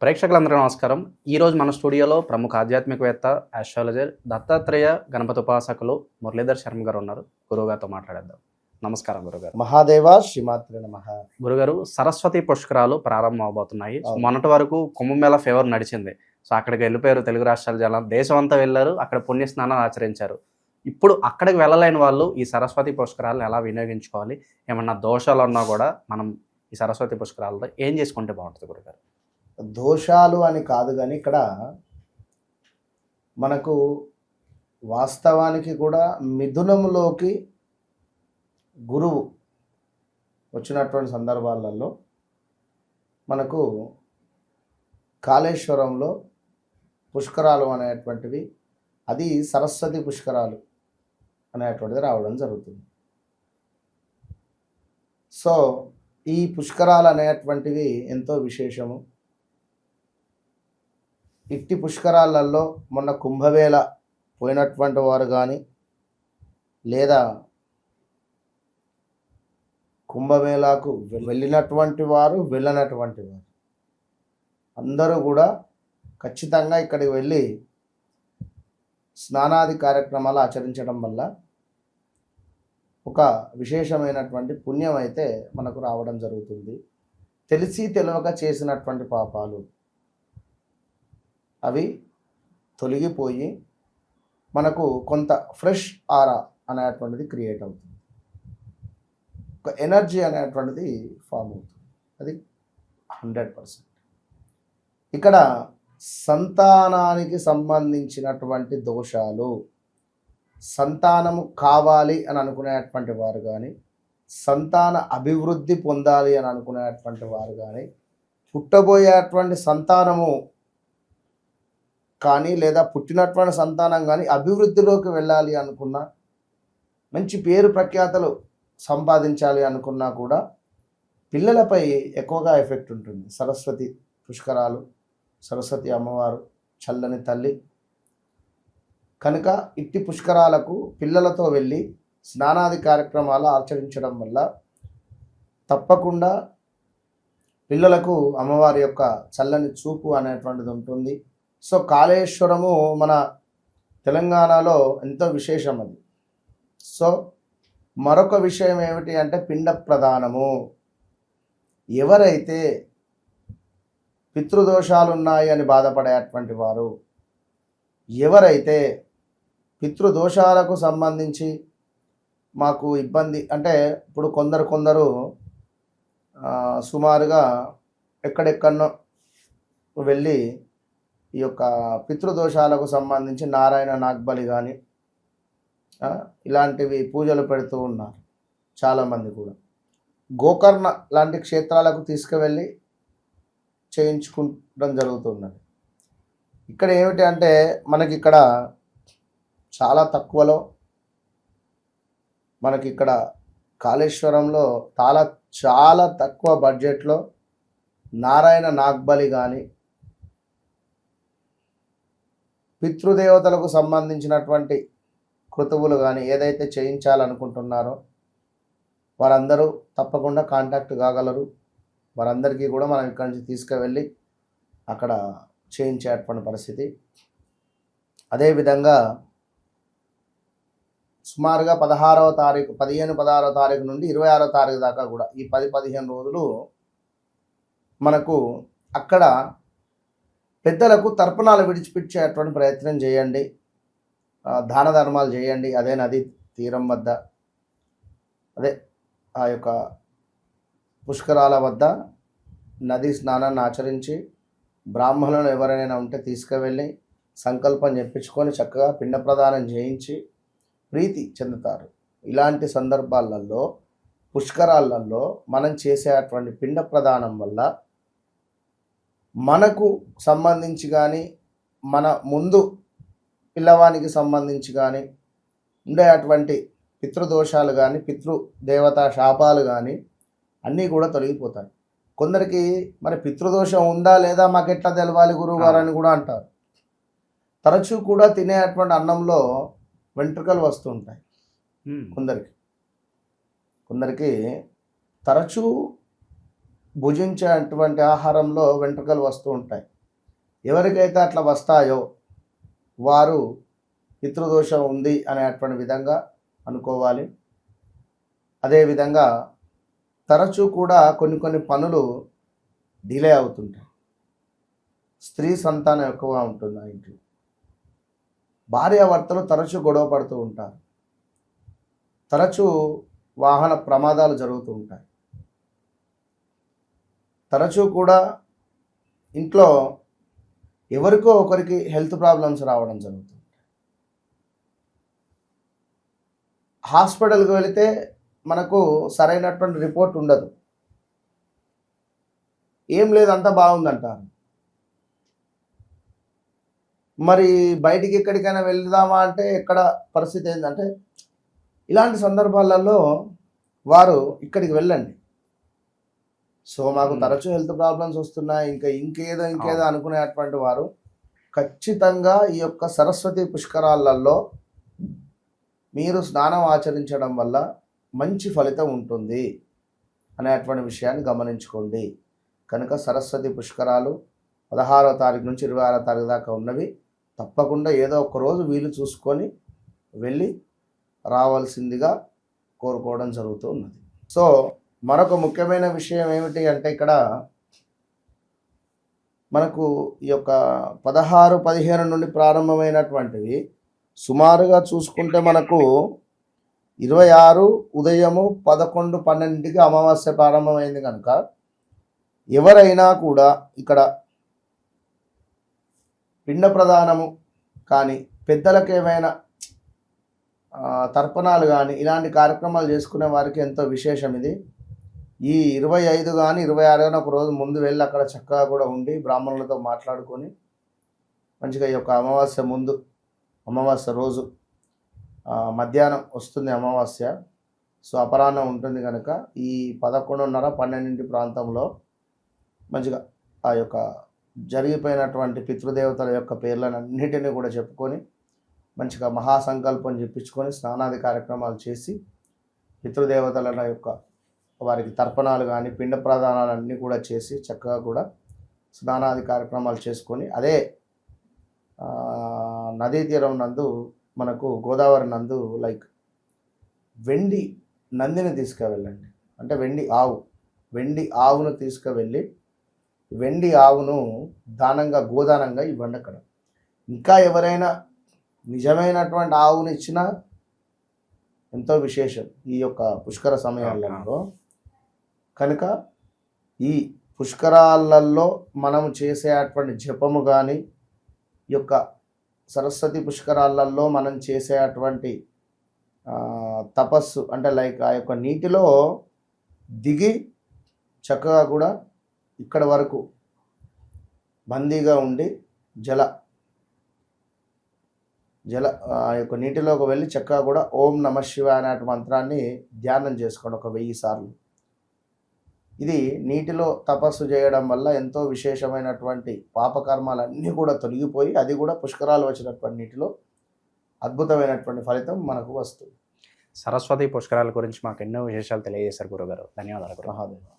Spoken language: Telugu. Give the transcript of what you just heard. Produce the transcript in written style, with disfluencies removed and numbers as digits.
ప్రేక్షకులందరూ నమస్కారం. ఈరోజు మన స్టూడియోలో ప్రముఖ ఆధ్యాత్మికవేత్త, ఆస్ట్రాలజర్, దత్తాత్రేయ గణపతి ఉపాసకులు మురళీధర్ శర్మ గారు ఉన్నారు. గురువుగారితో మాట్లాడేద్దాం. నమస్కారం గురుగారు. మహాదేవ శ్రీమాత్రే నమః. గురుగారు, సరస్వతి పుష్కరాలు ప్రారంభం అవబోతున్నాయి. అవును. మొన్నటి వరకు కుంభమేళ ఫేవర్ నడిచింది. సో అక్కడికి వెళ్ళిపోయారు తెలుగు రాష్ట్రాల జనం, దేశం అంతా వెళ్ళారు, అక్కడ పుణ్యస్నానాలు ఆచరించారు. ఇప్పుడు అక్కడికి వెళ్ళలేని వాళ్ళు ఈ సరస్వతి పుష్కరాలను ఎలా వినియోగించుకోవాలి? ఏమన్నా దోషాలు ఉన్నా కూడా మనం ఈ సరస్వతి పుష్కరాలతో ఏం చేసుకుంటే బాగుంటుంది గురుగారు? దోషాలు అని కాదు, కానీ ఇక్కడ మనకు వాస్తవానికి కూడా మిథునంలోకి గురువు వచ్చినటువంటి సందర్భాలలో మనకు కాళేశ్వరంలో పుష్కరాలు అనేటువంటివి, అది సరస్వతి పుష్కరాలు అనేటువంటిది రావడం జరుగుతుంది. సో ఈ పుష్కరాలు అనేటువంటివి ఎంతో విశేషము. ఇట్టి పుష్కరాలలో మొన్న కుంభవేళ పోయినటువంటి వారు కానీ, లేదా కుంభమేళాకు వెళ్ళినటువంటి వారు, వెళ్ళనటువంటి వారు అందరూ కూడా ఖచ్చితంగా ఇక్కడికి వెళ్ళి స్నానాది కార్యక్రమాలు ఆచరించడం వల్ల ఒక విశేషమైనటువంటి పుణ్యం అయితే మనకు రావడం జరుగుతుంది. తెలిసి తెలియక చేసినటువంటి పాపాలు అవి తొలగిపోయి మనకు కొంత ఫ్రెష్ ఆరా అనేటువంటిది క్రియేట్ అవుతుంది, ఒక ఎనర్జీ అనేటువంటిది ఫామ్ అవుతుంది. అది 100%. ఇక్కడ సంతానానికి సంబంధించినటువంటి దోషాలు, సంతానము కావాలి అని అనుకునేటువంటి వారు కానీ, సంతాన అభివృద్ధి పొందాలి అని అనుకునేటువంటి వారు కానీ, పుట్టబోయేటువంటి సంతానము కానీ, లేదా పుట్టినటువంటి సంతానం కానీ అభివృద్ధిలోకి వెళ్ళాలి అనుకున్నా, మంచి పేరు ప్రఖ్యాతలు సంపాదించాలి అనుకున్నా కూడా పిల్లలపై ఎక్కువగా ఎఫెక్ట్ ఉంటుంది. సరస్వతి పుష్కరాలు, సరస్వతి అమ్మవారు చల్లని తల్లి కనుక ఇట్టి పుష్కరాలకు పిల్లలతో వెళ్ళి స్నానాది కార్యక్రమాలు ఆచరించడం వల్ల తప్పకుండా పిల్లలకు అమ్మవారి యొక్క చల్లని చూపు అనేటువంటిది ఉంటుంది. సో కాళేశ్వరము మన తెలంగాణలో ఎంతో విశేషం అది. సో మరొక విషయం ఏమిటి అంటే పిండ ప్రదానము. ఎవరైతే పితృదోషాలు ఉన్నాయి అని బాధపడేటువంటి వారు, ఎవరైతే పితృదోషాలకు సంబంధించి మాకు ఇబ్బంది అంటే, ఇప్పుడు కొందరు సుమారుగా ఎక్కడెక్కడో వెళ్ళి ఈ యొక్క పితృదోషాలకు సంబంధించి నారాయణ నాగ్బలి కానీ ఇలాంటివి పూజలు పెడుతూ ఉన్నారు చాలామంది కూడా. గోకర్ణ లాంటి క్షేత్రాలకు తీసుకువెళ్ళి చేయించుకోవడం జరుగుతున్నది. ఇక్కడ ఏమిటి అంటే మనకి ఇక్కడ చాలా తక్కువలో, మనకి ఇక్కడ కాళేశ్వరంలో చాలా తక్కువ బడ్జెట్లో నారాయణ నాగ్బలి కానీ, పితృదేవతలకు సంబంధించినటువంటి కృతువులు కానీ ఏదైతే చేయించాలనుకుంటున్నారో వారందరూ తప్పకుండా కాంటాక్ట్ కాగలరు. వారందరికీ కూడా మనం ఇక్కడి నుంచి తీసుకువెళ్ళి అక్కడ చేయించేటువంటి పరిస్థితి. అదేవిధంగా సుమారుగా 15వ తారీఖు నుండి 26వ తారీఖు దాకా కూడా ఈ 10-15 రోజులు మనకు అక్కడ పెద్దలకు తర్పణాలు విడిచిపెట్టేటువంటి ప్రయత్నం చేయండి, దాన ధర్మాలు చేయండి. అదే నది తీరం వద్ద, అదే ఆ యొక్క పుష్కరాల వద్ద నదీ స్నానాన్ని ఆచరించి బ్రాహ్మణులు ఎవరైనా ఉంటే తీసుకువెళ్ళి సంకల్పం చెప్పించుకొని చక్కగా పిండ ప్రదానం చేయించి ప్రీతి చెందుతారు. ఇలాంటి సందర్భాలలో పుష్కరాలలో మనం చేసేటువంటి పిండ ప్రదానం వల్ల మనకు సంబంధించి కానీ, మన ముందు పిల్లవానికి సంబంధించి కానీ ఉండేటువంటి పితృదోషాలు కానీ, పితృదేవతా శాపాలు కానీ అన్నీ కూడా తొలగిపోతాయి. కొందరికి మరి పితృదోషం ఉందా లేదా మాకెట్లా తెలవాలి గురువుగారు అని కూడా అంటారు. తరచూ కూడా తినేటువంటి అన్నంలో వెంట్రుకలు వస్తూ ఉంటాయి కొందరికి తరచూ భుజించేటువంటి ఆహారంలో వెంట్రుకలు వస్తూ ఉంటాయి. ఎవరికైతే అట్లా వస్తాయో వారు పితృదోషం ఉంది అనేటువంటి విధంగా అనుకోవాలి. అదేవిధంగా తరచూ కూడా కొన్ని పనులు డిలే అవుతుంటాయి. స్త్రీ సంతానం ఎక్కువగా ఉంటుంది ఆ ఇంట్లో. భార్యాభర్తలు తరచూ గొడవ పడుతూ ఉంటారు. తరచూ వాహన ప్రమాదాలు జరుగుతూ ఉంటాయి. తరచూ కూడా ఇంట్లో ఎవరికో ఒకరికి హెల్త్ ప్రాబ్లమ్స్ రావడం జరుగుతుంది. హాస్పిటల్కి వెళితే మనకు సరైనటువంటి రిపోర్ట్ ఉండదు. ఏం లేదు, అంతా బాగుందంటారు. మరి బయటికి ఎక్కడికైనా వెళ్దామా అంటే ఎక్కడ పరిస్థితి ఏంటంటే, ఇలాంటి సందర్భాలలో వారు ఇక్కడికి వెళ్ళండి. సో మాకు తరచూ హెల్త్ ప్రాబ్లమ్స్ వస్తున్నాయి, ఇంకేదో అనుకునేటువంటి వారు ఖచ్చితంగా ఈ యొక్క సరస్వతి పుష్కరాలలో మీరు స్నానం ఆచరించడం వల్ల మంచి ఫలితం ఉంటుంది అనేటువంటి విషయాన్ని గమనించుకోండి. కనుక సరస్వతి పుష్కరాలు 16వ తారీఖు నుంచి 26వ తారీఖు దాకా ఉన్నవి. తప్పకుండా ఏదో ఒక రోజు వీలు చూసుకొని వెళ్ళి రావాల్సిందిగా కోరుకోవడం జరుగుతూ ఉన్నది. సో మరొక ముఖ్యమైన విషయం ఏమిటి అంటే, ఇక్కడ మనకు ఈ యొక్క 16, 15 నుండి ప్రారంభమైనటువంటివి సుమారుగా చూసుకుంటే మనకు 26 ఉదయము 11, 12కి అమావాస్య ప్రారంభమైంది. కనుక ఎవరైనా కూడా ఇక్కడ పిండ ప్రదానము కానీ, పెద్దలకు ఏమైనా తర్పణాలు కానీ ఇలాంటి కార్యక్రమాలు చేసుకునే వారికి ఎంతో విశేషం ఇది. ఈ 25 కానీ 26 కానీ ఒక రోజు ముందు వెళ్ళి అక్కడ చక్కగా కూడా ఉండి బ్రాహ్మణులతో మాట్లాడుకొని మంచిగా ఈ యొక్క అమావాస్య ముందు, అమావాస్య రోజు మధ్యాహ్నం వస్తుంది అమావాస్య. సో అపరాహ్నం ఉంటుంది కనుక ఈ 11:30, 12 ప్రాంతంలో మంచిగా ఆ యొక్క జరిగిపోయినటువంటి పితృదేవతల యొక్క పేర్లను అన్నిటినీ కూడా చెప్పుకొని మంచిగా మహాసంకల్పం చెప్పించుకొని స్నానాది కార్యక్రమాలు చేసి పితృదేవతల యొక్క వారికి తర్పణాలు కానీ పిండ ప్రదానాలు అన్నీ కూడా చేసి చక్కగా కూడా స్నానాది కార్యక్రమాలు చేసుకొని అదే నదీ తీరం నందు మనకు గోదావరి నందు వెండి నందిని తీసుకువెళ్ళండి. అంటే వెండి ఆవును తీసుకువెళ్ళి వెండి ఆవును గోదానంగా ఇవ్వండి అక్కడ. ఇంకా ఎవరైనా నిజమైనటువంటి ఆవును ఇచ్చినా ఎంతో విశేషం ఈ యొక్క పుష్కర సమయాలలో. కనుక ఈ పుష్కరాలలో మనం చేసేటువంటి జపము కానీ, ఈ యొక్క సరస్వతి పుష్కరాలలో మనం చేసేటువంటి తపస్సు అంటే ఆ యొక్క నీటిలో దిగి చక్కగా కూడా ఇక్కడ వరకు బందీగా ఉండి ఆ యొక్క నీటిలోకి వెళ్ళి చక్కగా కూడా ఓం నమ శివాయ అనే మంత్రాన్ని ధ్యానం చేసుకోండి ఒక 1000 సార్లు. ఇది నీటిలో తపస్సు చేయడం వల్ల ఎంతో విశేషమైనటువంటి పాపకర్మాలన్నీ కూడా తొలగిపోయి అది కూడా పుష్కరాలు వచ్చినటువంటి నీటిలో అద్భుతమైనటువంటి ఫలితం మనకు వస్తుంది. సరస్వతి పుష్కరాల గురించి మాకు ఎన్నో విశేషాలు తెలియజేశారు గురుగారు. ధన్యవాదాలు. మహాదేవ.